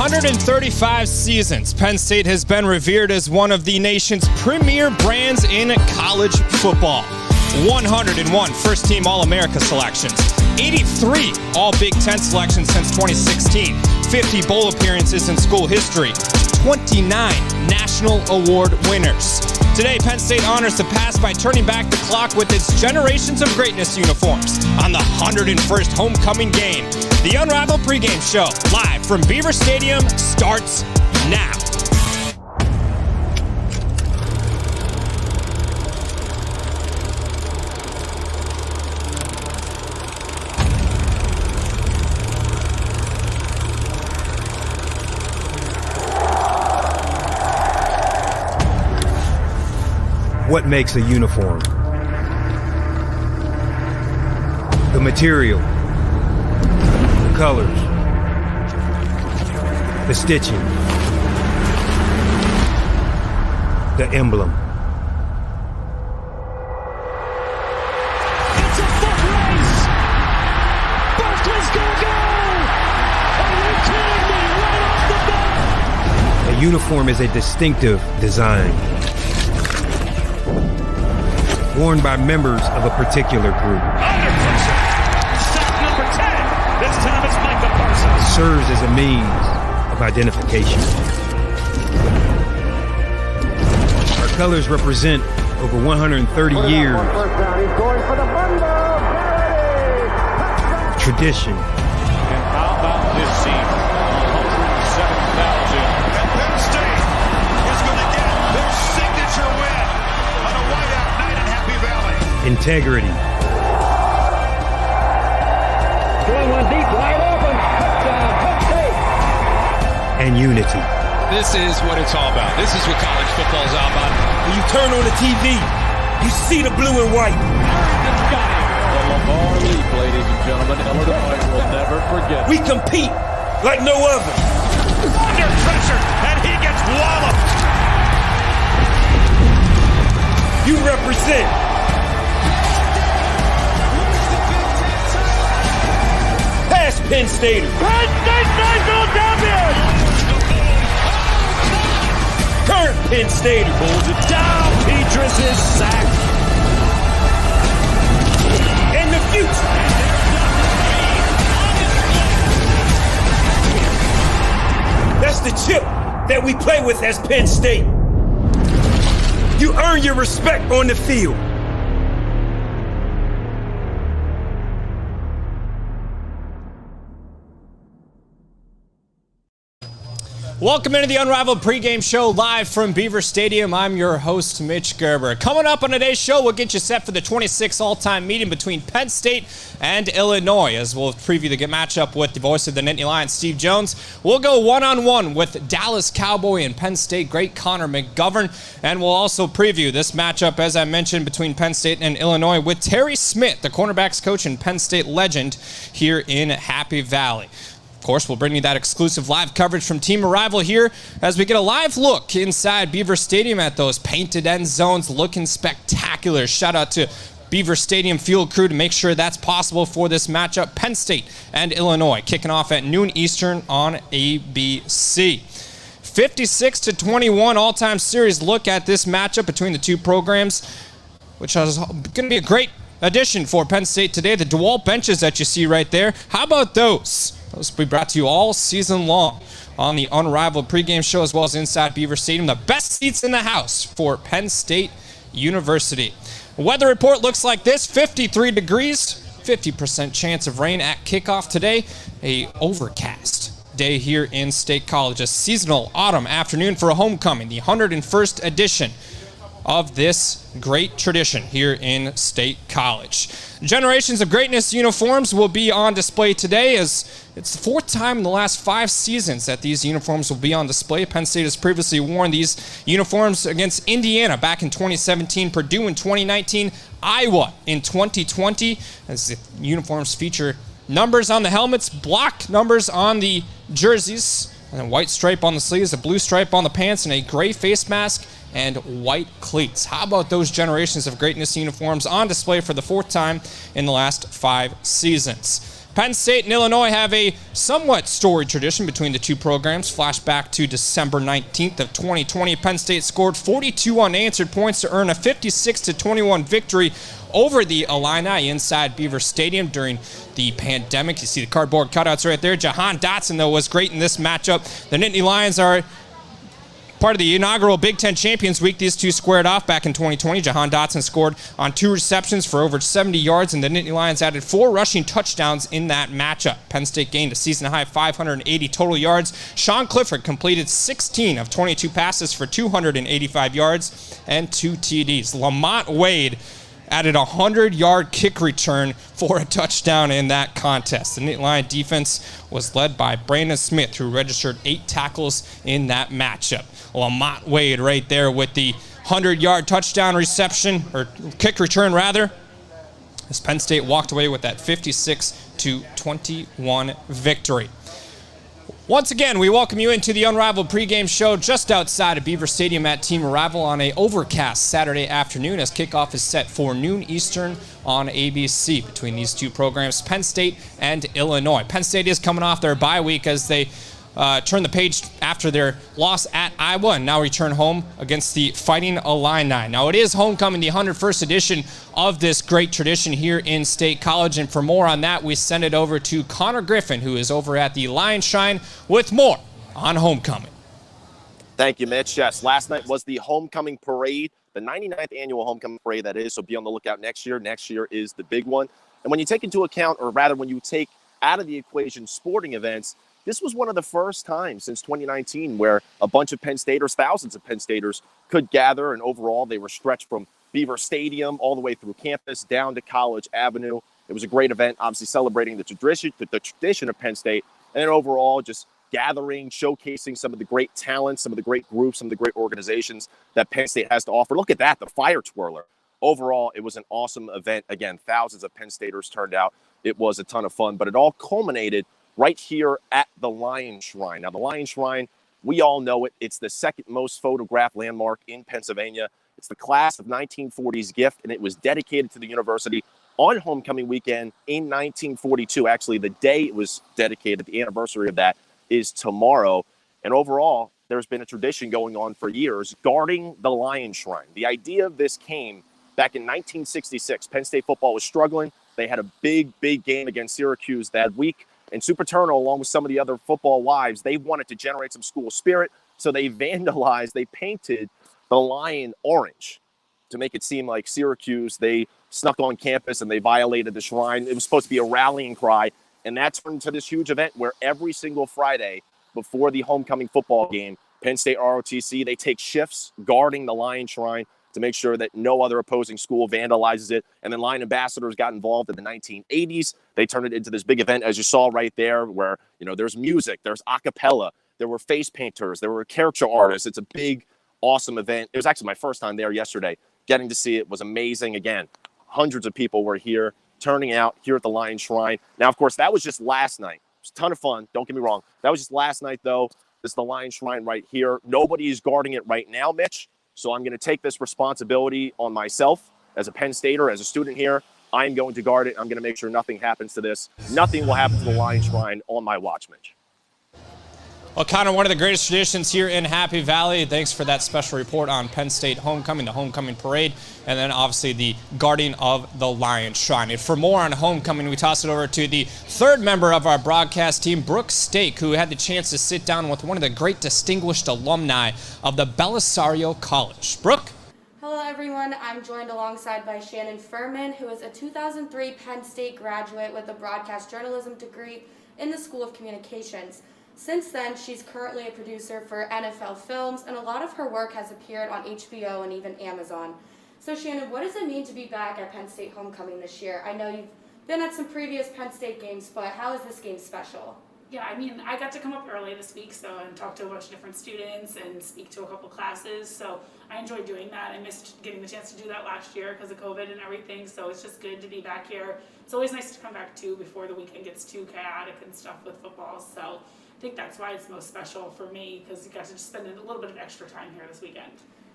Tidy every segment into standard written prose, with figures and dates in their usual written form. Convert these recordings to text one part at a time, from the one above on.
135 seasons, Penn State has been revered as one of the nation's premier brands in college football. 101 first-team All-America selections, 83 All-Big Ten selections since 2016, 50 bowl appearances in school history, 29 national award winners. Today, Penn State honors the past by turning back the clock with its Generations of Greatness uniforms on the 101st homecoming game. The Unrivaled Pregame Show, live from Beaver Stadium, starts now. What makes a uniform? The material, the colors, the stitching, the emblem. It's a foot race! Barkley's gonna go! Are you kidding me? Right off the bat! A uniform is a distinctive design, worn by members of a particular group. Under pressure! Stop number 10! This time it's Micah Parsons. Serves as a means of identification. Our colors represent over 130 years of tradition. And how about this scene? 107,000. And Penn State is going to get their signature win on a whiteout night in Happy Valley. Integrity. Going one deep, wide open. Touchdown, Penn State. And unity. This is what it's all about. This is what college football is all about. When you turn on the TV, you see the blue and white. The Lamar Leap, ladies and gentlemen, Illinois will never forget. We compete like no other. Under pressure, and he gets walloped. You represent. Past Penn State. Penn State national champion! Current Penn State. Pulls it down. Petras is sacked. And the future. That's the chip that we play with as Penn State. You earn your respect on the field. Welcome into the Unrivaled Pregame Show, live from Beaver Stadium. I'm your host, Mitch Gerber. Coming up on today's show, we'll get you set for the 26th all-time meeting between Penn State and Illinois, as we'll preview the matchup with the voice of the Nittany Lions, Steve Jones. We'll go one-on-one with Dallas Cowboy and Penn State great Connor McGovern, and we'll also preview this matchup, as I mentioned, between Penn State and Illinois with Terry Smith, the cornerbacks coach and Penn State legend here in Happy Valley. Of course, we'll bring you that exclusive live coverage from Team Arrival here as we get a live look inside Beaver Stadium at those painted end zones looking spectacular. Shout out to Beaver Stadium field crew to make sure that's possible for this matchup. Penn State and Illinois kicking off at noon Eastern on ABC. 56-21 all-time series look at this matchup between the two programs, which is going to be a great addition for Penn State today. The DeWalt benches that you see right there, how about those? Those will be brought to you all season long on the Unrivaled Pregame Show, as well as inside Beaver Stadium. The best seats in the house for Penn State University. Weather report looks like this: 53 degrees, 50% chance of rain at kickoff today. A overcast day here in State College. A seasonal autumn afternoon for a homecoming, the 101st edition of this great tradition here in State College. Generations of Greatness uniforms will be on display today, as it's the fourth time in the last 5 seasons that these uniforms will be on display. Penn State has previously worn these uniforms against Indiana back in 2017, Purdue in 2019, Iowa in 2020, as the uniforms feature numbers on the helmets, block numbers on the jerseys, and a white stripe on the sleeves, a blue stripe on the pants, and a gray face mask and white cleats. How about those Generations of Greatness uniforms on display for the fourth time in the last 5 seasons? Penn State and Illinois have a somewhat storied tradition between the two programs. Flashback to December 19th of 2020. Penn State scored 42 unanswered points to earn a 56-21 victory over the Alumni inside Beaver Stadium during the pandemic. You see the cardboard cutouts right there. Jahan Dotson, though, was great in this matchup. The Nittany Lions are part of the inaugural Big Ten Champions Week. These two squared off back in 2020. Jahan Dotson scored on 2 receptions for over 70 yards, and the Nittany Lions added 4 rushing touchdowns in that matchup. Penn State gained a season-high 580 total yards. Sean Clifford completed 16 of 22 passes for 285 yards and 2 TDs. Lamont Wade added a 100-yard kick return for a touchdown in that contest. The Nittany Lion defense was led by Brandon Smith, who registered 8 tackles in that matchup. Lamont Wade right there with the 100-yard touchdown reception, or kick return rather, as Penn State walked away with that 56-21 victory. Once again, we welcome you into the Unrivaled Pregame Show just outside of Beaver Stadium at Team Arrival on an overcast Saturday afternoon as kickoff is set for noon Eastern on ABC between these two programs, Penn State and Illinois. Penn State is coming off their bye week as they turn the page after their loss at Iowa and now return home against the Fighting Illini. Now, it is homecoming, the 101st edition of this great tradition here in State College. And for more on that, we send it over to Connor Griffin, who is over at the Lion Shrine with more on homecoming. Thank you, Mitch. Yes, last night was the homecoming parade, the 99th annual homecoming parade, that is. So be on the lookout next year. Next year is the big one. And when you take into account, or rather when you take out of the equation sporting events, this was one of the first times since 2019 where a bunch of Penn Staters, thousands of Penn Staters, could gather. And overall, they were stretched from Beaver Stadium all the way through campus down to College Avenue. It was a great event, obviously celebrating the tradition of Penn State. And then overall, just gathering, showcasing some of the great talents, some of the great groups, some of the great organizations that Penn State has to offer. Look at that, the fire twirler. Overall, it was an awesome event. Again, thousands of Penn Staters turned out. It was a ton of fun, but it all culminated right here at the Lion Shrine. Now, the Lion Shrine, we all know it. It's the second most photographed landmark in Pennsylvania. It's the class of 1940's gift, and it was dedicated to the university on homecoming weekend in 1942. Actually, the day it was dedicated, the anniversary of that, is tomorrow. And overall, there's been a tradition going on for years, guarding the Lion Shrine. The idea of this came back in 1966. Penn State football was struggling. They had a big game against Syracuse that week. And Super Turner, along with some of the other football wives, they wanted to generate some school spirit. So they vandalized, they painted the lion orange to make it seem like Syracuse. They snuck on campus and they violated the shrine. It was supposed to be a rallying cry. And that turned into this huge event where every single Friday before the homecoming football game, Penn State ROTC, they take shifts guarding the Lion Shrine to make sure that no other opposing school vandalizes it. And then Lion Ambassadors got involved in the 1980s. They turned it into this big event, as you saw right there, where, you know, there's music, there's a cappella, there were face painters, there were caricature artists. It's a big, awesome event. It was actually my first time there yesterday. Getting to see it was amazing. Again, hundreds of people were here, turning out here at the Lion Shrine. Now, of course, that was just last night. It was a ton of fun. Don't get me wrong. That was just last night, though. This is the Lion Shrine right here. Nobody is guarding it right now, Mitch. So I'm going to take this responsibility on myself as a Penn Stater, as a student here. I'm going to guard it. I'm going to make sure nothing happens to this. Nothing will happen to the Lion Shrine on my watch, Mitch. Well, Connor, one of the greatest traditions here in Happy Valley. Thanks for that special report on Penn State homecoming, the homecoming parade, and then obviously the guarding of the Lion Shrine. And for more on homecoming, we toss it over to the third member of our broadcast team, Brooke Stake, who had the chance to sit down with one of the great distinguished alumni of the Belisario College. Brooke? Hello, everyone. I'm joined alongside by Shannon Furman, who is a 2003 Penn State graduate with a broadcast journalism degree in the School of Communications. Since then, she's currently a producer for NFL Films, and a lot of her work has appeared on HBO and even Amazon. So Shannon, what does it mean to be back at Penn State homecoming this year? I know you've been at some previous Penn State games, but how is this game special? Yeah, I mean, I got to come up early this week and talk to a bunch of different students and speak to a couple classes, so I enjoyed doing that. I missed getting the chance to do that last year because of COVID and everything, so it's just good to be back here. It's always nice to come back, too, before the weekend gets too chaotic and stuff with football, so I think that's why it's most special for me, because you got to just spend a little bit of extra time here this weekend.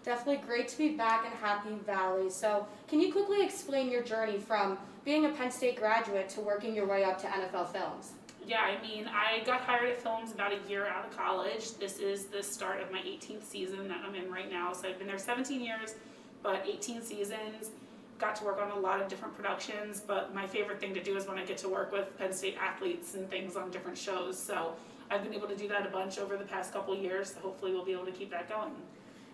Definitely great to be back in Happy Valley. So can you quickly explain your journey from being a Penn State graduate to working your way up to NFL Films? Yeah, I mean, I got hired at Films about a year out of college. This is the start of my 18th season that I'm in right now. So I've been there 17 years, but 18 seasons. Got to work on a lot of different productions, but my favorite thing to do is when I get to work with Penn State athletes and things on different shows. So I've been able to do that a bunch over the past couple of years, so hopefully we'll be able to keep that going.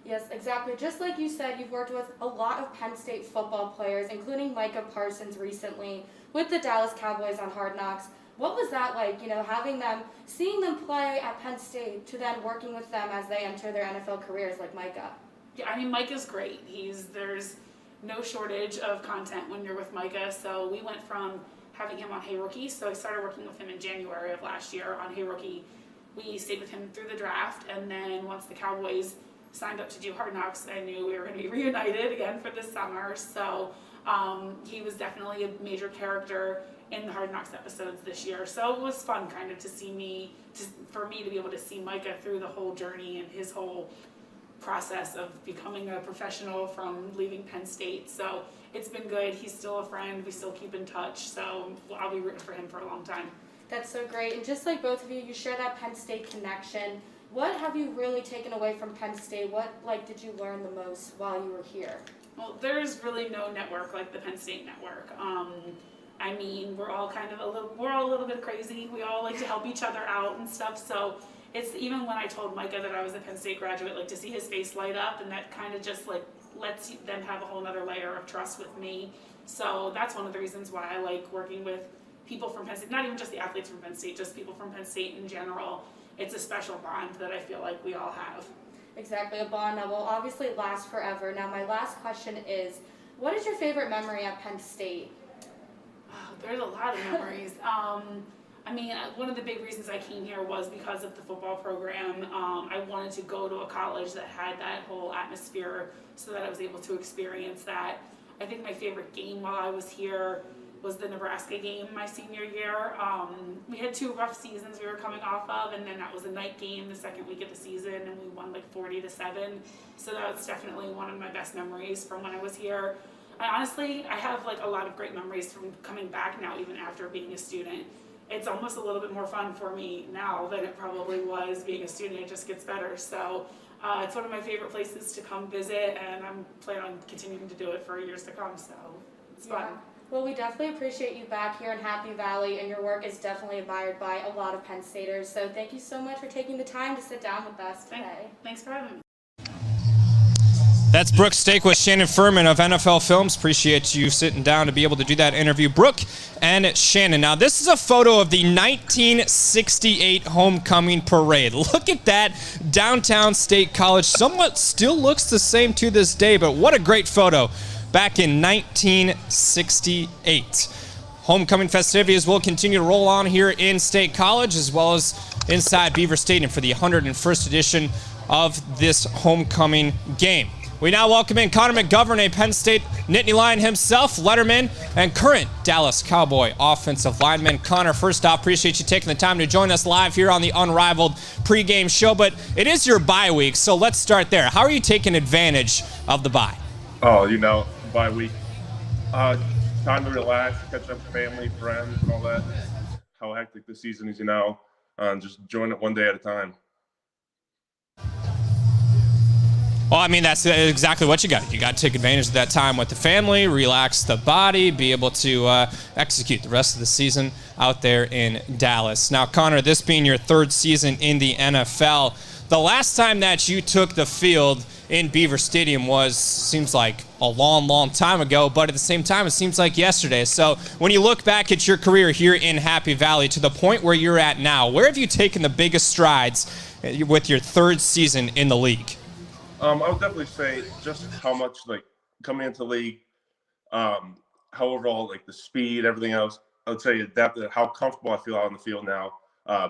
Yes, exactly. Just like you said, you've worked with a lot of Penn State football players, including Micah Parsons recently with the Dallas Cowboys on Hard Knocks. What was that like, having them, seeing them play at Penn State to then working with them as they enter their NFL careers like Micah? Yeah, I mean, Micah's great. There's no shortage of content when you're with Micah. So we went from having him on Hey Rookie. So I started working with him in January of last year on Hey Rookie. We stayed with him through the draft, and then once the Cowboys signed up to do Hard Knocks, I knew we were going to be reunited again for this summer. So he was definitely a major character in the Hard Knocks episodes this year. So it was fun kind of for me to be able to see Micah through the whole journey and his whole process of becoming a professional from leaving Penn State. So it's been good. He's still a friend. We still keep in touch. So I'll be rooting for him for a long time. That's so great. And just like both of you, you share that Penn State connection. What have you really taken away from Penn State? What did you learn the most while you were here? Well, there's really no network like the Penn State network. I mean, we're all a little bit crazy. We all like to help each other out and stuff. So it's even when I told Micah that I was a Penn State graduate, like to see his face light up, and that kind of just like lets them have a whole nother layer of trust with me. So that's one of the reasons why I like working with people from Penn State, not even just the athletes from Penn State, just people from Penn State in general. It's a special bond that I feel like we all have. Exactly, a bond that will obviously last forever. Now, my last question is, what is your favorite memory at Penn State? Oh, there's a lot of memories. I mean, one of the big reasons I came here was because of the football program. I wanted to go to a college that had that whole atmosphere so that I was able to experience that. I think my favorite game while I was here was the Nebraska game my senior year. We had 2 rough seasons we were coming off of, and then that was a night game the second week of the season, and we won like 40-7. So that's definitely one of my best memories from when I was here. I have like a lot of great memories from coming back now, even after being a student. It's almost a little bit more fun for me now than it probably was being a student. It just gets better. So it's one of my favorite places to come visit, and I'm planning on continuing to do it for years to come. So it's fun. Well, we definitely appreciate you back here in Happy Valley, and your work is definitely admired by a lot of Penn Staters. So thank you so much for taking the time to sit down with us today. Thanks for having me. That's Brooke Stake with Shannon Furman of NFL Films. Appreciate you sitting down to be able to do that interview. Brooke and Shannon. Now, this is a photo of the 1968 homecoming parade. Look at that. Downtown State College somewhat still looks the same to this day, but what a great photo back in 1968. Homecoming festivities will continue to roll on here in State College as well as inside Beaver Stadium for the 101st edition of this homecoming game. We now welcome in Connor McGovern, a Penn State Nittany Lion himself, letterman, and current Dallas Cowboy offensive lineman. Connor, first off, appreciate you taking the time to join us live here on the Unrivaled Pregame Show, but it is your bye week, so let's start there. How are you taking advantage of the bye? Oh, bye week. Time to relax, catch up with family, friends, and all that. How hectic the season is, just enjoying it one day at a time. Well, I mean, that's exactly what you got. You got to take advantage of that time with the family, relax the body, be able to execute the rest of the season out there in Dallas. Now, Connor, this being your 3rd season in the NFL, the last time that you took the field in Beaver Stadium seems like a long, long time ago, but at the same time, it seems like yesterday. So when you look back at your career here in Happy Valley to the point where you're at now, where have you taken the biggest strides with your 3rd season in the league? I would definitely say just how much, coming into the league, how overall, the speed, everything else, I would say adapted how comfortable I feel out on the field now,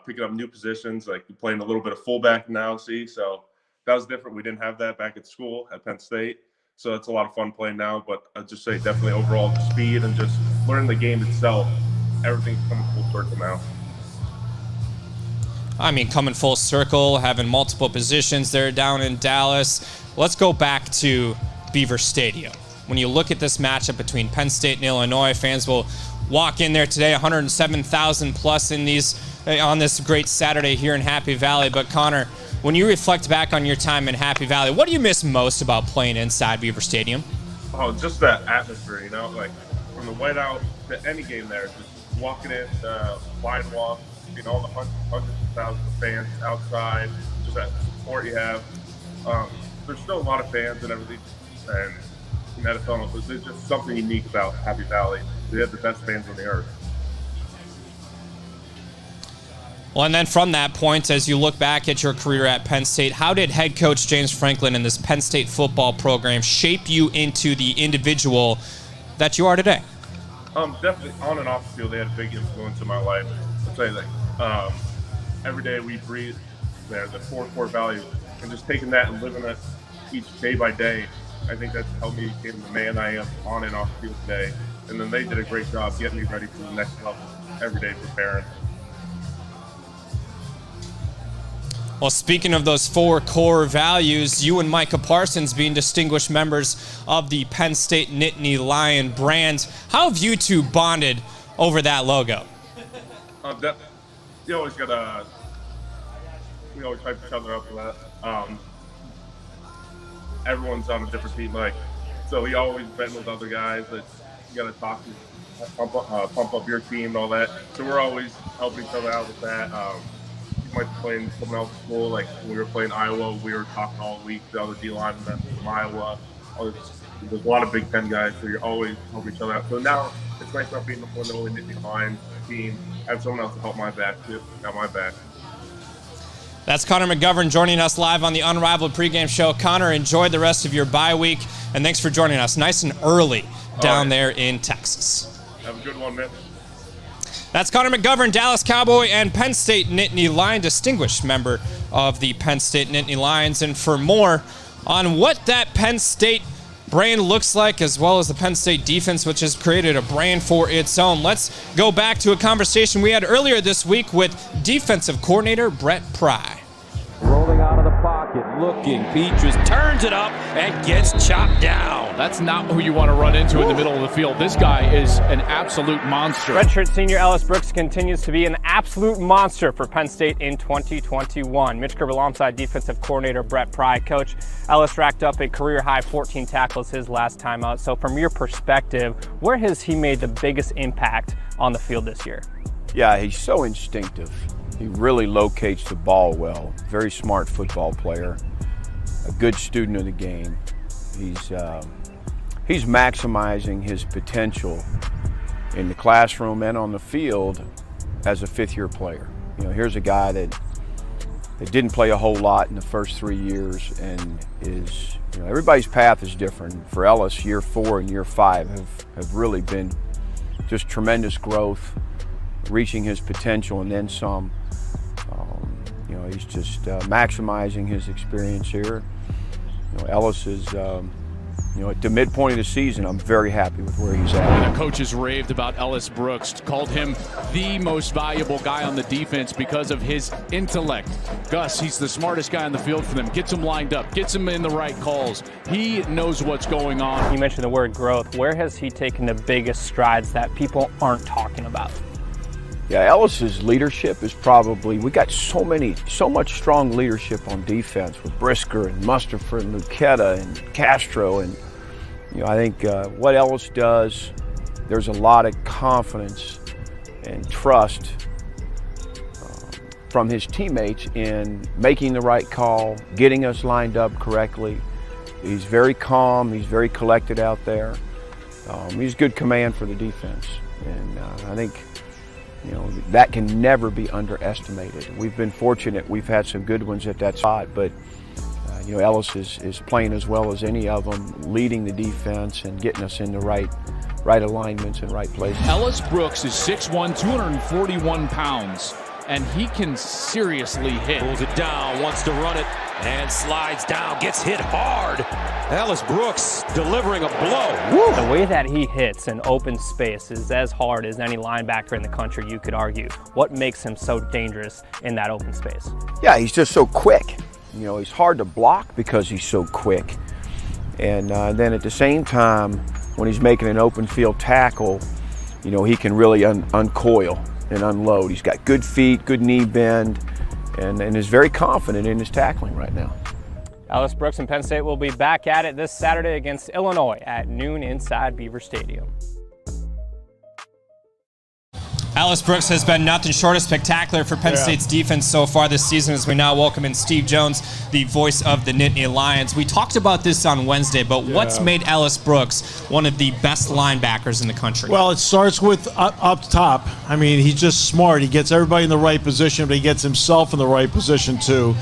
picking up new positions, playing a little bit of fullback now, so that was different. We didn't have that back at school at Penn State, so it's a lot of fun playing now, but I'd just say definitely overall the speed and just learning the game itself, everything's coming full circle now. I mean, coming full circle, having multiple positions there down in Dallas, let's go back to Beaver Stadium. When you look at this matchup between Penn State and Illinois, fans will walk in there today, 107,000 plus in these on this great Saturday here in Happy Valley. But Connor, when you reflect back on your time in Happy Valley, what do you miss most about playing inside Beaver Stadium? Oh, just that atmosphere, you know, like from the whiteout to any game there, just walking in, line walk, you know, all the hundreds of thousands of fans outside, just that support you have. There's still a lot of fans and everything, and in NFL, there's just something unique about Happy Valley. They have the best fans on the earth. Well, and then from that point, as you look back at your career at Penn State, how did head coach James Franklin and this Penn State football program shape you into the individual that you are today? Definitely on and off the field, they had a big influence in my life. I'll tell you that every day we breathe there, the 4 core values, and just taking that and living it each day by day, I think that's helped me become the man I am on and off the field today. And then they did a great job getting me ready for the next level every day preparing. Well, speaking of those 4 core values, you and Micah Parsons being distinguished members of the Penn State Nittany Lion brand, how have you two bonded over that logo? You always got we always hype each other up for that. Everyone's on a different team, like, so we always been with other guys that you got to talk to, pump up your team and all that. So we're always helping each other out with that. You might be playing someone else's school, like when we were playing Iowa, we were talking all week to other D linemen from Iowa. There's a lot of Big Ten guys, so you're always helping each other out. So now it's nice not being one of the only Nittany Lions team. I have someone else to help my back too. Got my back. That's Connor McGovern joining us live on the Unrivaled Pregame Show. Connor, enjoy the rest of your bye week, and thanks for joining us nice and early down there in Texas. Have a good one, man. That's Connor McGovern, Dallas Cowboy and Penn State Nittany Lion, distinguished member of the Penn State Nittany Lions. And for more on what that Penn State brand looks like, as well as the Penn State defense, which has created a brand for its own, let's go back to a conversation we had earlier this week with defensive coordinator Brett Pry. Rolling out of the pocket, looking, Peaches turns it up and gets chopped down. That's not who you want to run into in the middle of the field. This guy is an absolute monster. Redshirt senior Ellis Brooks continues to be an absolute monster for Penn State in 2021. Mitch Gerber alongside defensive coordinator Brett Pry. Coach, Ellis racked up a career-high 14 tackles his last time out. So from your perspective, where has he made the biggest impact on the field this year? Yeah, he's so instinctive. He really locates the ball well. Very smart football player, a good student of the game. He's maximizing his potential in the classroom and on the field as a fifth-year player. You know, here's a guy that didn't play a whole lot in the first 3 years and is, you know, everybody's path is different. For Ellis, year 4 and year 5 have really been just tremendous growth, reaching his potential and then some. You know, he's just maximizing his experience here. You know, Ellis is, you know, at the midpoint of the season, I'm very happy with where he's at. The coaches raved about Ellis Brooks, called him the most valuable guy on the defense because of his intellect. Gus, he's the smartest guy on the field for them. Gets him lined up, gets him in the right calls. He knows what's going on. You mentioned the word growth. Where has he taken the biggest strides that people aren't talking about? Yeah, Ellis's leadership is probably, we got so much strong leadership on defense with Brisker and Mustafa and Lucchetta and Castro. And, you know, I think what Ellis does, there's a lot of confidence and trust from his teammates in making the right call, getting us lined up correctly. He's very calm, he's very collected out there. He's good command for the defense. And I think, you know, that can never be underestimated. We've been fortunate. We've had some good ones at that spot, but you know, Ellis is playing as well as any of them, leading the defense and getting us in the right alignments and right places. Ellis Brooks is 6'1", 241 pounds, and he can seriously hit. Pulls it down, wants to run it, and slides down, gets hit hard. Ellis Brooks delivering a blow. Woo. The way that he hits in open space is as hard as any linebacker in the country, you could argue. What makes him so dangerous in that open space? Yeah, he's just so quick. You know, he's hard to block because he's so quick. And then at the same time, when he's making an open field tackle, you know, he can really uncoil and unload. He's got good feet, good knee bend, and is very confident in his tackling right now. Ellis Brooks and Penn State will be back at it this Saturday against Illinois at noon inside Beaver Stadium. Ellis Brooks has been nothing short of spectacular for Penn State's defense so far this season, as we now welcome in Steve Jones, the voice of the Nittany Lions. We talked about this on Wednesday, but what's made Ellis Brooks one of the best linebackers in the country? Well, it starts with up top. I mean, he's just smart. He gets everybody in the right position, but he gets himself in the right position too.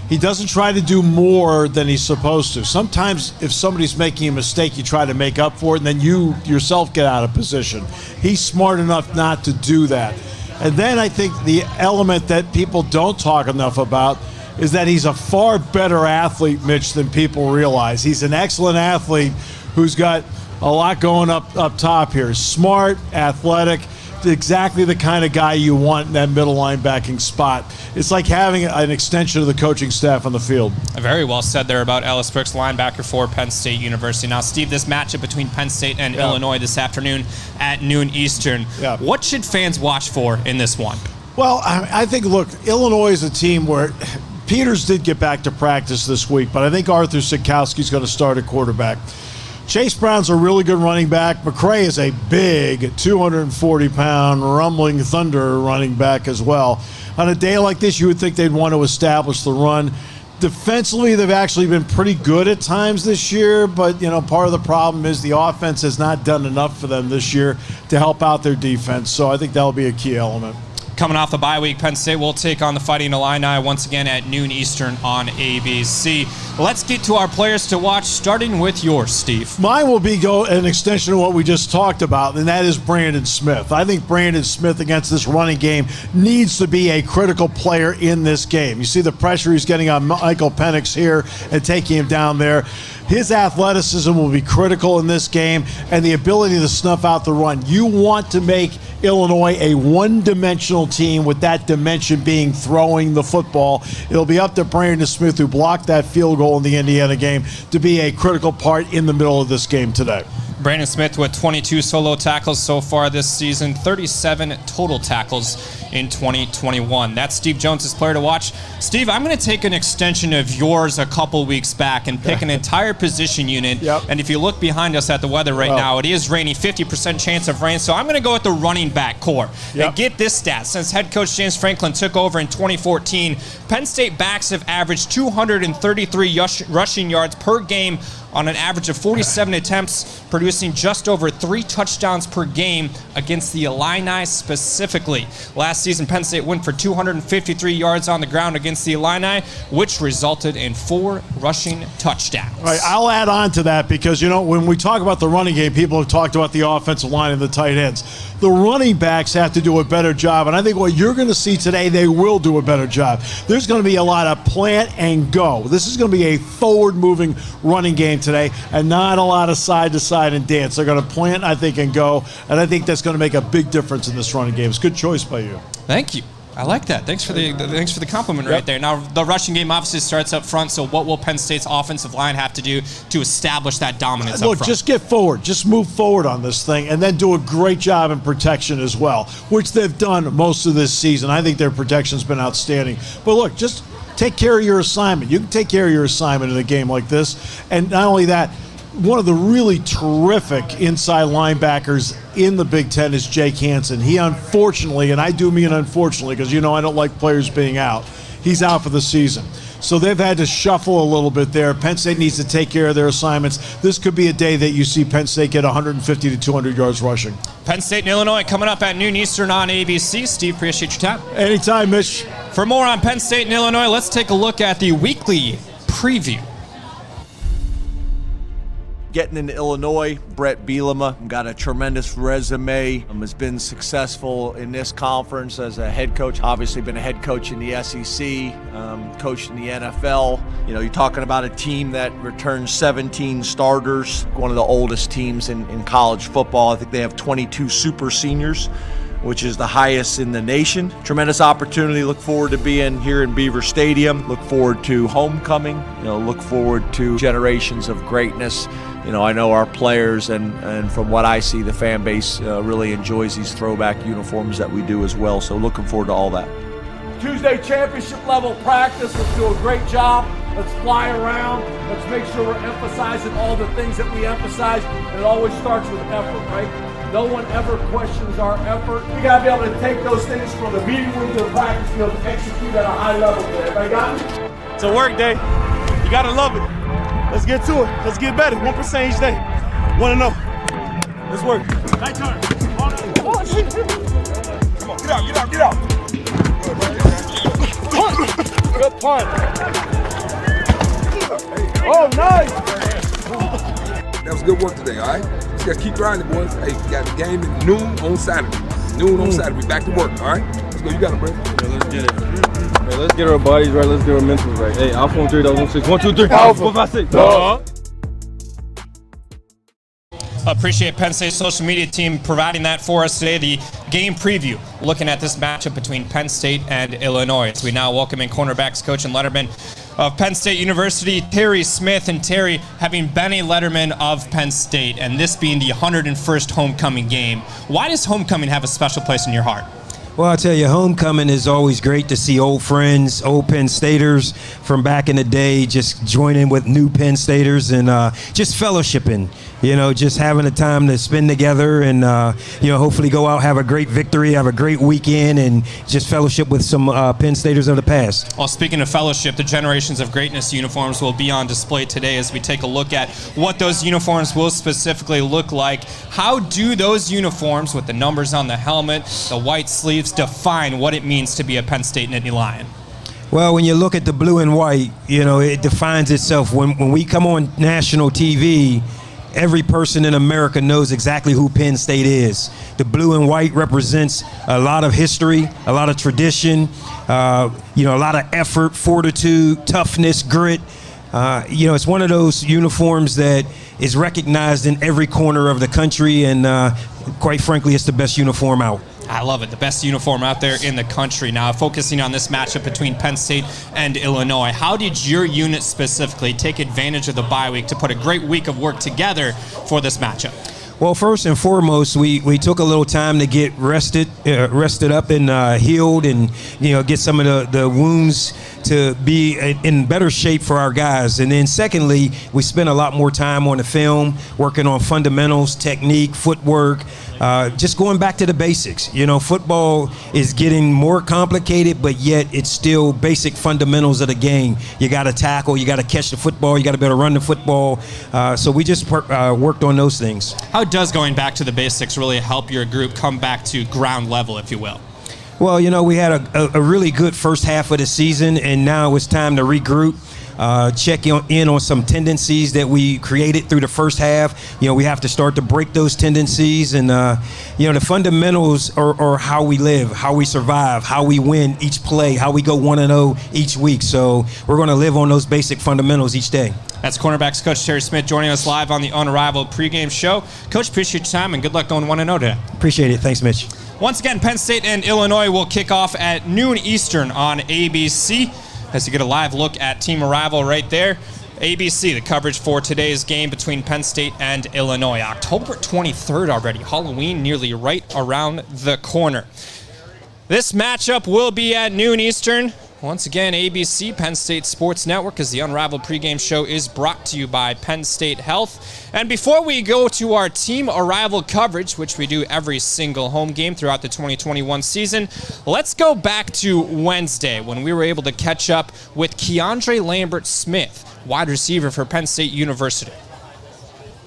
He doesn't try to do more than he's supposed to. Sometimes if somebody's making a mistake, you try to make up for it, and then you yourself get out of position. He's smart enough not to do that. And then I think the element that people don't talk enough about is that he's a far better athlete, Mitch, than people realize. He's an excellent athlete who's got a lot going up top here. Smart, athletic, exactly the kind of guy you want in that middle linebacking spot. It's like having an extension of the coaching staff on the field. Very well said there about Ellis Brooks, linebacker for Penn State University. Now, Steve, this matchup between Penn State and Illinois this afternoon at noon Eastern, what should fans watch for in this one? Well, I think, look, Illinois is a team where Peters did get back to practice this week, but I think Arthur Sikowski's going to start at quarterback. Chase Brown's a really good running back. McCray is a big 240-pound rumbling thunder running back as well. On a day like this, you would think they'd want to establish the run. Defensively, they've actually been pretty good at times this year, but you know, part of the problem is the offense has not done enough for them this year to help out their defense. So I think that'll be a key element. Coming off the bye week, Penn State will take on the Fighting Illini once again at noon Eastern on ABC. Let's get to our players to watch, starting with yours, Steve. Mine will be an extension of what we just talked about, and that is Brandon Smith. I think Brandon Smith against this running game needs to be a critical player in this game. You see the pressure he's getting on Michael Penix here and taking him down there. His athleticism will be critical in this game, and the ability to snuff out the run. You want to make Illinois a one-dimensional team, with that dimension being throwing the football. It'll be up to Brandon Smith, who blocked that field goal in the Indiana game, to be a critical part in the middle of this game today. Brandon Smith with 22 solo tackles so far this season, 37 total tackles in 2021. That's Steve Jones' player to watch. Steve, I'm going to take an extension of yours a couple weeks back and pick an entire position unit. And if you look behind us at the weather right now, it is rainy, 50% chance of rain. So I'm going to go with the running back core. And get this stat. Since head coach James Franklin took over in 2014, Penn State backs have averaged 233 rushing yards per game on an average of 47 attempts, producing just over 3 touchdowns per game against the Illini specifically. Last season, Penn State went for 253 yards on the ground against the Illini, which resulted in 4 rushing touchdowns. All right, I'll add on to that because, you know, when we talk about the running game, people have talked about the offensive line and the tight ends. The running backs have to do a better job, and I think what you're going to see today, they will do a better job. There's going to be a lot of plant and go. This is going to be a forward-moving running game today, and not a lot of side-to-side and dance. They're going to plant, I think, and go, and I think that's going to make a big difference in this running game. It's a good choice by you. Thank you. I like that. Thanks for the compliment right there. Now, the rushing game obviously starts up front, so what will Penn State's offensive line have to do to establish that dominance up front? Look, just get forward. Just move forward on this thing, and then do a great job in protection as well, which they've done most of this season. I think their protection's been outstanding. But look, just take care of your assignment. You can take care of your assignment in a game like this. And not only that, one of the really terrific inside linebackers in the Big Ten is Jake Hansen. He unfortunately, and I do mean unfortunately because you know I don't like players being out, he's out for the season. So they've had to shuffle a little bit there. Penn State needs to take care of their assignments. This could be a day that you see Penn State get 150 to 200 yards rushing. Penn State and Illinois coming up at noon Eastern on ABC. Steve, appreciate your time. Anytime, Mitch. For more on Penn State and Illinois, let's take a look at the weekly preview. Getting into Illinois, Brett Bielema got a tremendous resume, has been successful in this conference as a head coach, obviously been a head coach in the SEC, coached in the NFL. You know, you're talking about a team that returns 17 starters, one of the oldest teams in college football. I think they have 22 super seniors. which is the highest in the nation. Tremendous opportunity. Look forward to being here in Beaver Stadium. Look forward to homecoming. Look forward to generations of greatness. I know our players and from what I see, the fan base really enjoys these throwback uniforms that we do as well. So looking forward to all that. Tuesday championship level practice. Let's do a great job. Let's fly around. Let's make sure we're emphasizing all the things that we emphasize. And it always starts with effort, right? No one ever questions our effort. We got to be able to take those things from the meeting room to the practice field and execute at a high level. Everybody got me? It's a work day. You got to love it. Let's get to it. Let's get better. 1% each day. 1-0. Let's work. Night turn. Come on, get out. Good punt. Oh, nice. That was good work today, all right? Just gotta keep grinding, boys. Hey, we got the game at noon on Saturday. We back to work, all right? Let's go. You got it, bro. Let's get it. Hey, let's get our bodies right. Let's get our mentals right. Hey, Alpha on 3, that was on 6. 1, 2, 3. Alpha. 4, 5, 6. Appreciate Penn State's social media team providing that for us today. The game preview, looking at this matchup between Penn State and Illinois. As we now welcome in cornerbacks coach and letterman of Penn State University, Terry Smith. And Terry, having been a letterman of Penn State, and this being the 101st homecoming game, why does homecoming have a special place in your heart? Well, I'll tell you, homecoming is always great to see old friends, old Penn Staters from back in the day, just joining with new Penn Staters and just fellowshipping, just having a time to spend together and, hopefully go out, have a great victory, have a great weekend, and just fellowship with some Penn Staters of the past. Well, speaking of fellowship, the Generations of Greatness uniforms will be on display today as we take a look at what those uniforms will specifically look like. How do those uniforms with the numbers on the helmet, the white sleeves, define what it means to be a Penn State Nittany Lion? Well, when you look at the blue and white, it defines itself. When we come on national TV, every person in America knows exactly who Penn State is. The blue and white represents a lot of history, a lot of tradition, a lot of effort, fortitude, toughness, grit. It's one of those uniforms that is recognized in every corner of the country, and quite frankly, it's the best uniform out. I love it. The best uniform out there in the country. Now, focusing on this matchup between Penn State and Illinois, how did your unit specifically take advantage of the bye week to put a great week of work together for this matchup? Well, first and foremost, we took a little time to get rested up and healed, and get some of the wounds to be in better shape for our guys. And then secondly, we spent a lot more time on the film, working on fundamentals, technique, footwork, just going back to the basics. Football is getting more complicated, but yet it's still basic fundamentals of the game. You got to tackle, you got to catch the football, you got to be able to run the football. So we just worked on those things. How does going back to the basics really help your group come back to ground level, if you will? Well, we had a really good first half of the season, and now it's time to regroup. Check in on some tendencies that we created through the first half. We have to start to break those tendencies, and the fundamentals are how we live, how we survive, how we win each play, how we go 1-0 each week. So we're going to live on those basic fundamentals each day. That's cornerbacks coach Terry Smith joining us live on the Unrivaled Pregame Show. Coach, appreciate your time and good luck going 1-0 today. Appreciate it. Thanks, Mitch. Once again, Penn State and Illinois will kick off at noon Eastern on ABC. As you get a live look at Team Arrival right there. ABC, the coverage for today's game between Penn State and Illinois. October 23rd already. Halloween nearly right around the corner. This matchup will be at noon Eastern. Once again, ABC, Penn State Sports Network, as the Unrivaled Pregame Show is brought to you by Penn State Health. And before we go to our Team Arrival coverage, which we do every single home game throughout the 2021 season, let's go back to Wednesday when we were able to catch up with Keandre Lambert-Smith, wide receiver for Penn State University.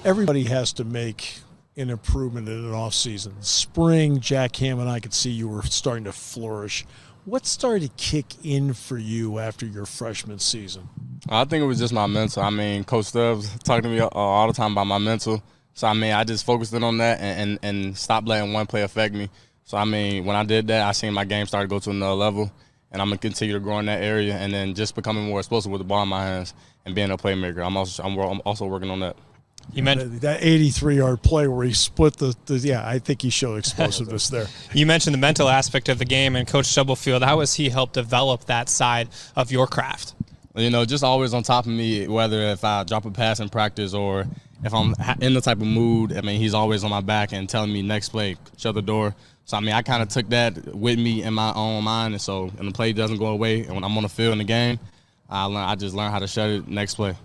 Everybody has to make an improvement in an offseason. Spring, Jack Ham and I could see you were starting to flourish. What started to kick in for you after your freshman season? I think it was just my mental. Coach Stubbs talked to me all the time about my mental. So, I just focused in on that and stopped letting one play affect me. So, when I did that, I seen my game start to go to another level. And I'm going to continue to grow in that area and then just becoming more explosive with the ball in my hands and being a playmaker. I'm also working on that. You mentioned that 83-yard play where he split I think he showed explosiveness there. You mentioned the mental aspect of the game, and Coach Stubblefield, how has he helped develop that side of your craft? You know, just always on top of me, whether if I drop a pass in practice or if I'm in the type of mood. I mean, he's always on my back and telling me next play, shut the door. So, I mean, I kind of took that with me in my own mind, and so when the play doesn't go away and when I'm on the field in the game, I just learned how to shut it next play.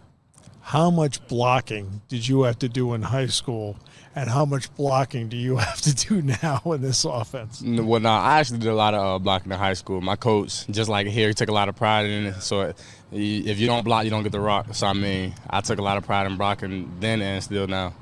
How much blocking did you have to do in high school, and how much blocking do you have to do now in this offense? Well, no, I actually did a lot of blocking in high school. My coach, just like here, he took a lot of pride in it. So if you don't block, you don't get the rock. So, I mean, I took a lot of pride in blocking then and still now.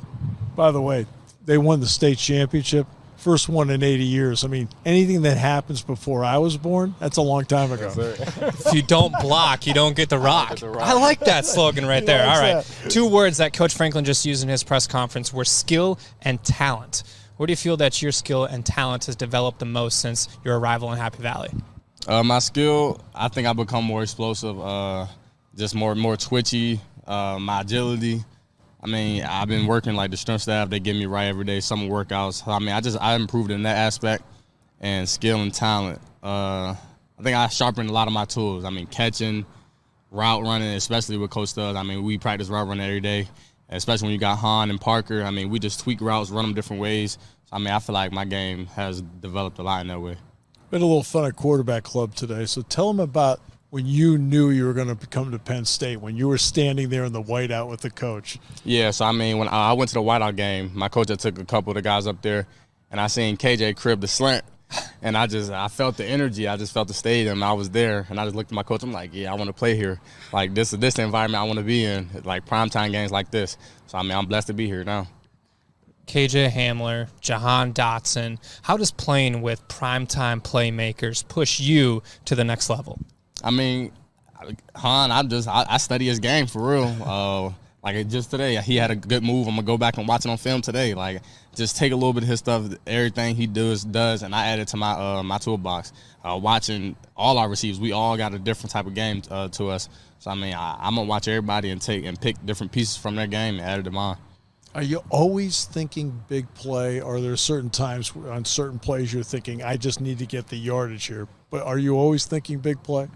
By the way, they won the state championship. First one in 80 years. I mean, anything that happens before I was born, that's a long time ago. If you don't block, you don't get the rock. I like that slogan right there. All right. 2 words that Coach Franklin just used in his press conference were skill and talent. Where do you feel that your skill and talent has developed the most since your arrival in Happy Valley? My skill, I think I've become more explosive, just more twitchy, my agility. I mean, I've been working like the strength staff. They get me right every day, summer workouts. I mean, I improved in that aspect and skill and talent. I think I sharpened a lot of my tools. I mean, catching, route running, especially with Coach Stubbs. I mean, we practice route running every day, especially when you got Hahn and Parker. I mean, we just tweak routes, run them different ways. So, I mean, I feel like my game has developed a lot in that way. We had a little fun at quarterback club today. So tell them about when you knew you were going to come to Penn State, when you were standing there in the whiteout with the coach. Yeah, so I mean, when I went to the whiteout game, my coach had took a couple of the guys up there, and I seen KJ crib the slant, and I felt the energy. I just felt the stadium. I was there, and I just looked at my coach. I'm like, yeah, I want to play here. Like, this is the environment I want to be in, like primetime games like this. So, I mean, I'm blessed to be here now. KJ Hamler, Jahan Dotson, how does playing with primetime playmakers push you to the next level? I mean, Han, I study his game for real. Like just today, he had a good move. I'm gonna go back and watch it on film today. Like, just take a little bit of his stuff, everything he does, and I add it to my my toolbox. Watching all our receivers, we all got a different type of game to us. So I mean, I'm gonna watch everybody and pick different pieces from their game and add it to mine. Are you always thinking big play, or are there certain times on certain plays you're thinking, I just need to get the yardage here? But are you always thinking big play?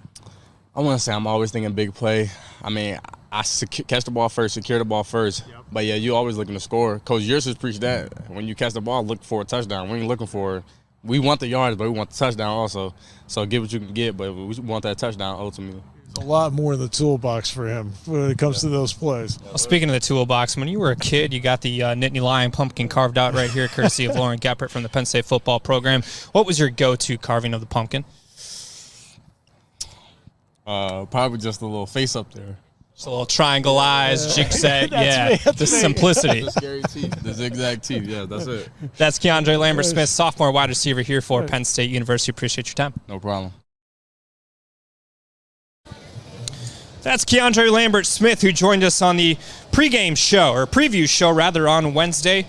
I want to say I'm always thinking big play. I mean, I catch the ball first, secure the ball first. Yep. But, yeah, you always looking to score. Coach Yursis preached that. When you catch the ball, look for a touchdown. We ain't looking for – we want the yards, but we want the touchdown also. So get what you can get, but we want that touchdown ultimately. A lot more in the toolbox for him when it comes to those plays. Well, speaking of the toolbox, when you were a kid, you got the Nittany Lion pumpkin carved out right here, courtesy of Lauren Geppert from the Penn State football program. What was your go-to carving of the pumpkin? Probably just a little face up there. Just a little triangle eyes, jigsaw, the simplicity. The scary teeth, the zigzag teeth, yeah, that's it. That's Keandre Lambert-Smith, sophomore wide receiver here for Penn State University. Appreciate your time. No problem. That's Keandre Lambert-Smith, who joined us on the pregame show, or preview show rather, on Wednesday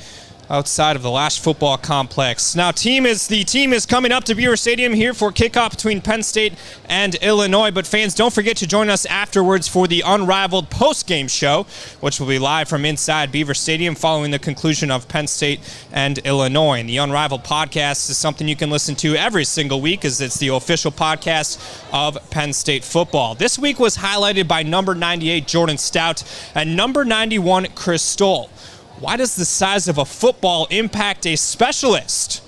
outside of the Lash Football Complex. Now, the team is coming up to Beaver Stadium here for kickoff between Penn State and Illinois. But fans, don't forget to join us afterwards for the Unrivaled postgame show, which will be live from inside Beaver Stadium following the conclusion of Penn State and Illinois. And the Unrivaled podcast is something you can listen to every single week, as it's the official podcast of Penn State football. This week was highlighted by number 98 Jordan Stout and number 91 Chris Stoll. Why does the size of a football impact a specialist?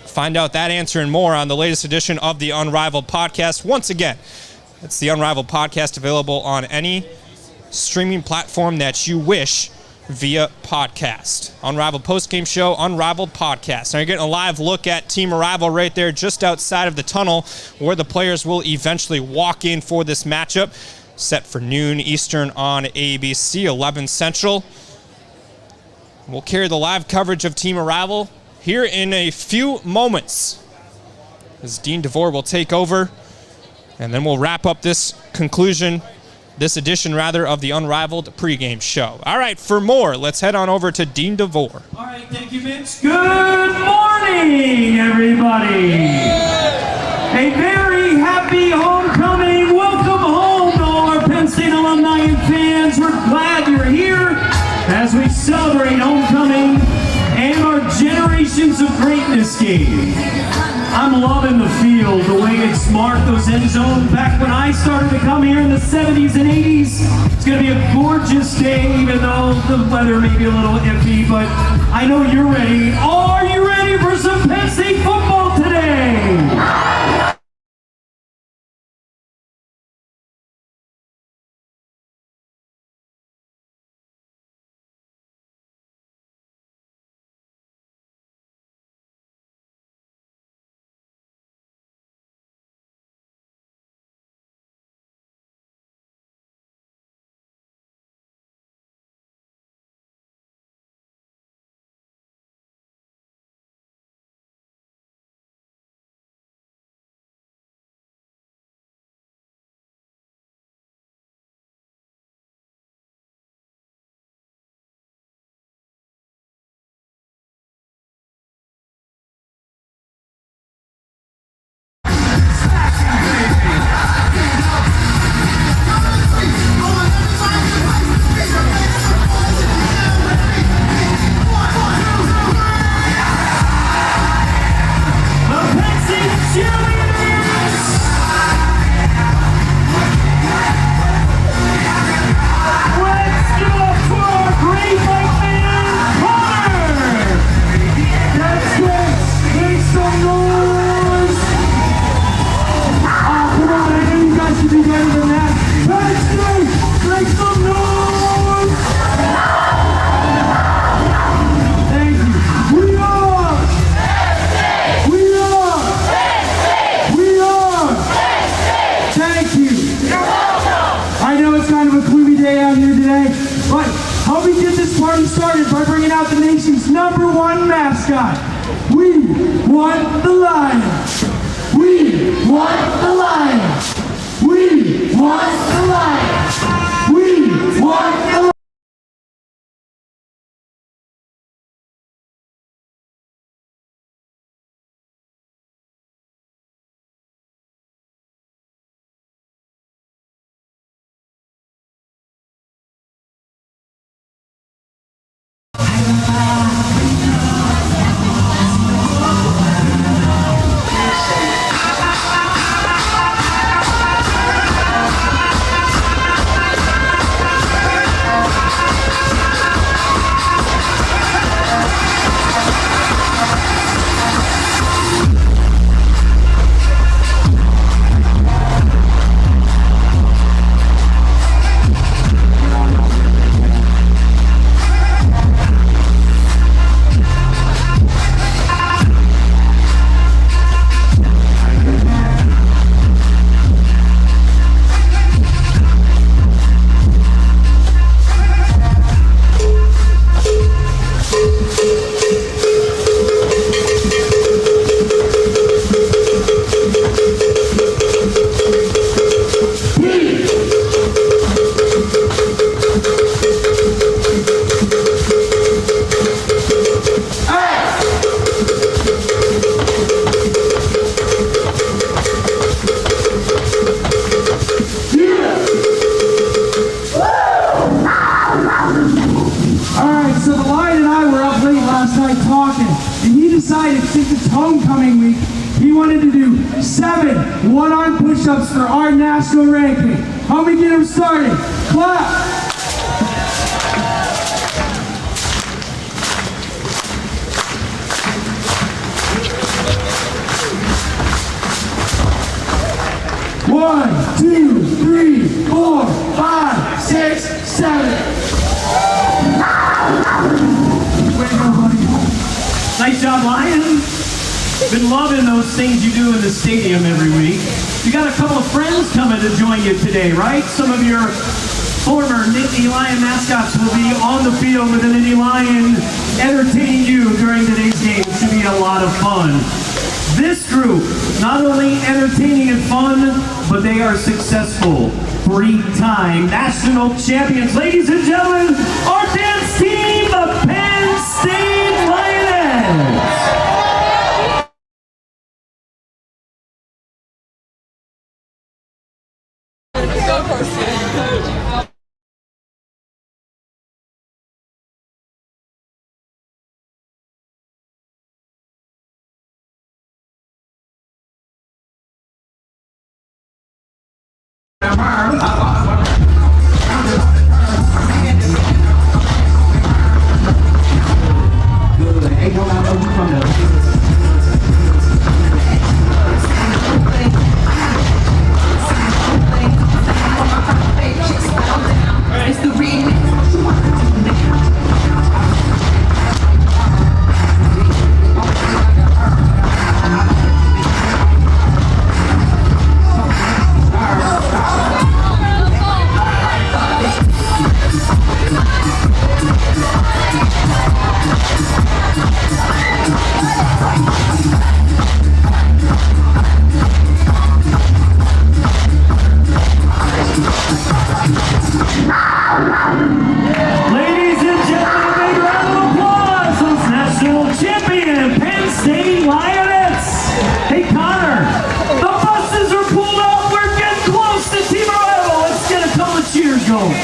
Find out that answer and more on the latest edition of the Unrivaled podcast. Once again, it's the Unrivaled podcast, available on any streaming platform that you wish via podcast. Unrivaled postgame show, Unrivaled podcast. Now you're getting a live look at Team Arrival right there just outside of the tunnel where the players will eventually walk in for this matchup. Set for noon Eastern on ABC, 11 Central. We'll carry the live coverage of Team Arrival here in a few moments, as Dean DeVore will take over, and then we'll wrap up this edition of the Unrivaled pregame show. All right, for more, let's head on over to Dean DeVore. All right, thank you, Vince. Good morning, everybody. A very happy homecoming. Welcome home to all our Penn State alumni and fans. We're glad you're here. as we celebrate homecoming and our Generations of Greatness game. I'm loving the field, the way it's marked, those end zones. Back when I started to come here in the 70s and 80s, it's going to be a gorgeous day, even though the weather may be a little iffy, but I know you're ready. Are you ready for some Penn State football today? Started by bringing out the nation's #1 mascot. We want the lion. We want the lion. We want the lion. We want the lion. Homecoming week, he wanted to do 7 one-arm push-ups for our national ranking. Help me get him started. Clap. One, 2, 3, 4, 5, 6, 7. Way to go, buddy. Nice job, Lion. Been loving those things you do in the stadium every week. You got a couple of friends coming to join you today, right? Some of your former Nittany Lion mascots will be on the field with the Nittany Lion entertaining you during today's game. It should be a lot of fun. This group, not only entertaining and fun, but they are successful. 3-time national champions. Ladies and gentlemen, our dance team, the Penn State Lioness. Ladies and gentlemen, a big round of applause for national champion Penn State Lionettes. Hey Connor, the buses are pulled up. We're getting close to Team Unrivaled. Let's get a couple of cheers going.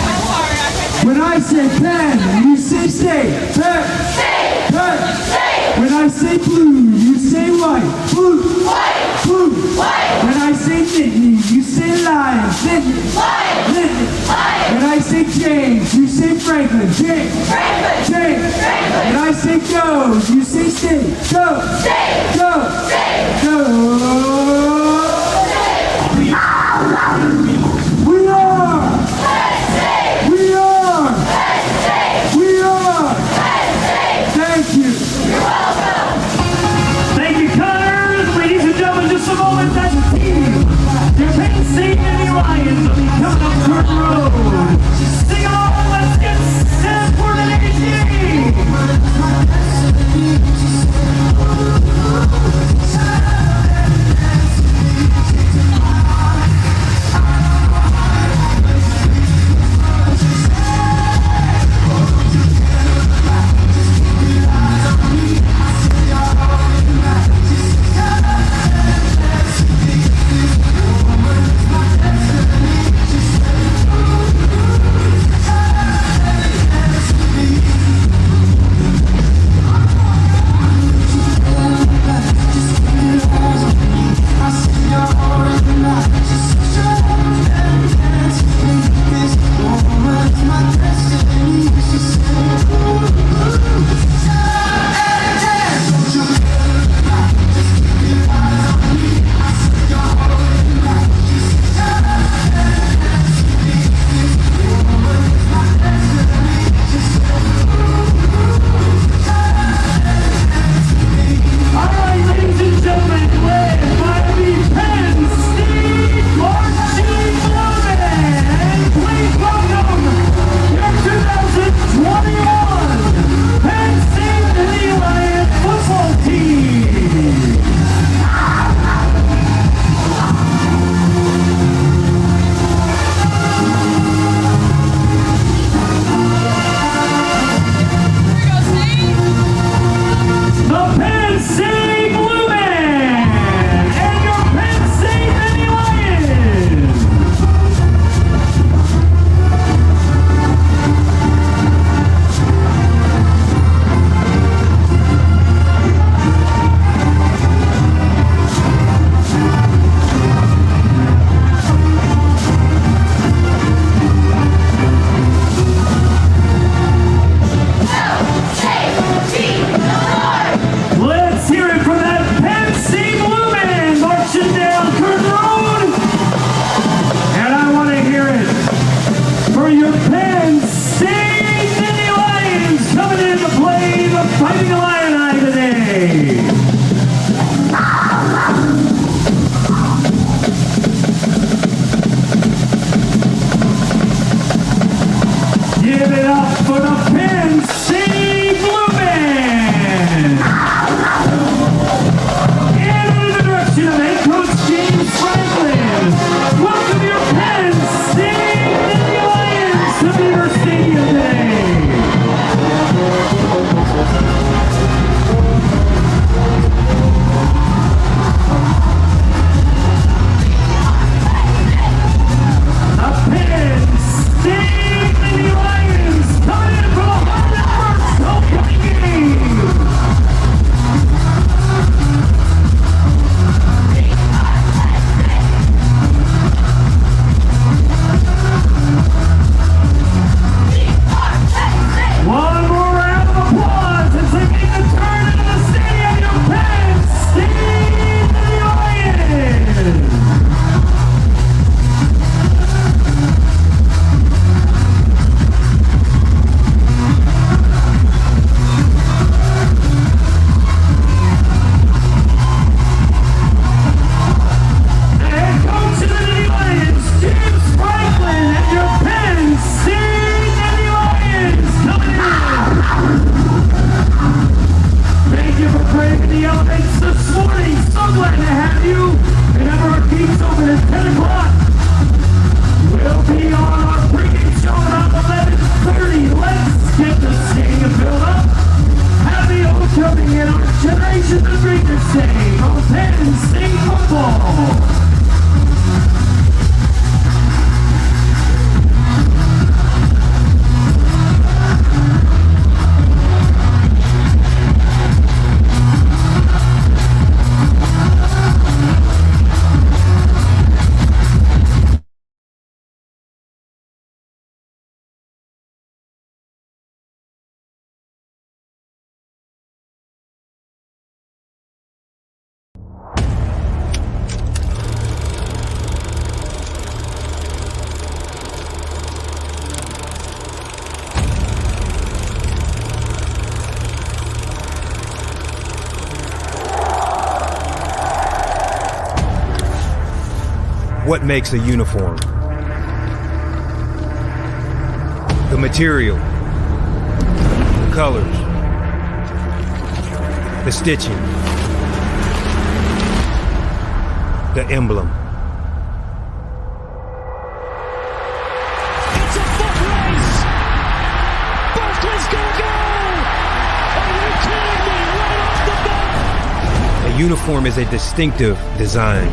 When I say Penn, you say State. Penn, State, Penn, State. When I say blue, you say white. Blue, white, blue, white. When I say Nittany, you say Lions. Nittany, Lions, Nittany, Lions. When I say James, you say Franklin. James, Franklin, James, Franklin. When I say go, you say State. Go, State, go, State, go. We are. We are. We are. Thank you. You're welcome. Thank you, Connors. Ladies and gentlemen, just a moment. That's the team. Your Penn State Lions will be coming up Court Road. Sing along. Let's get set for the next game. what makes a uniform. The material, the colors, the stitching, the emblem. It's a foot race! Barkley's gonna go! Are you kidding me? Right off the bat! A uniform is a distinctive design,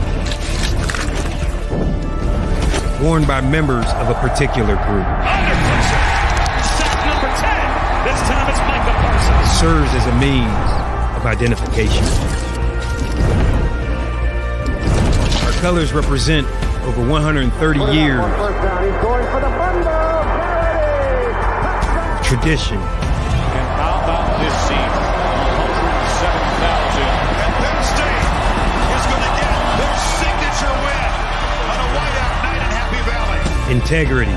worn by members of a particular group. Sack number 10! This time it's Micah Parsons. Serves as a means of identification. Our colors represent over 130 years of tradition. And how about this scene? 107,000. And Penn State is going to get their signature win on a whiteout night in Happy Valley. Integrity.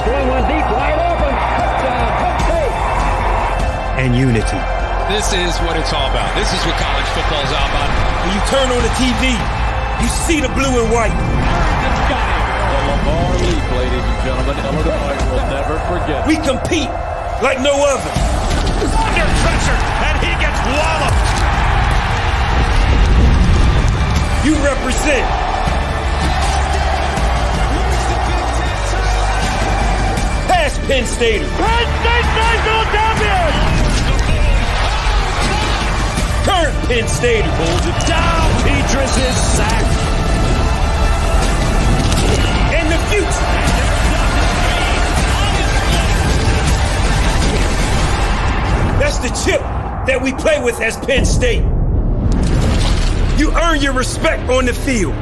Going one deep, wide open. Touchdown, Penn State. And unity. This is what it's all about. This is what college football is all about. When you turn on the TV, you see the blue and white. The Lamar Leap, ladies and gentlemen, Illinois will never forget. We compete like no other. Under pressure, and he gets walloped. You represent. Past Penn State. Penn State national champion! Current Penn State. Pulls it down. Petras is sacked. And the future. That's the chip that we play with as Penn State. You earn your respect on the field.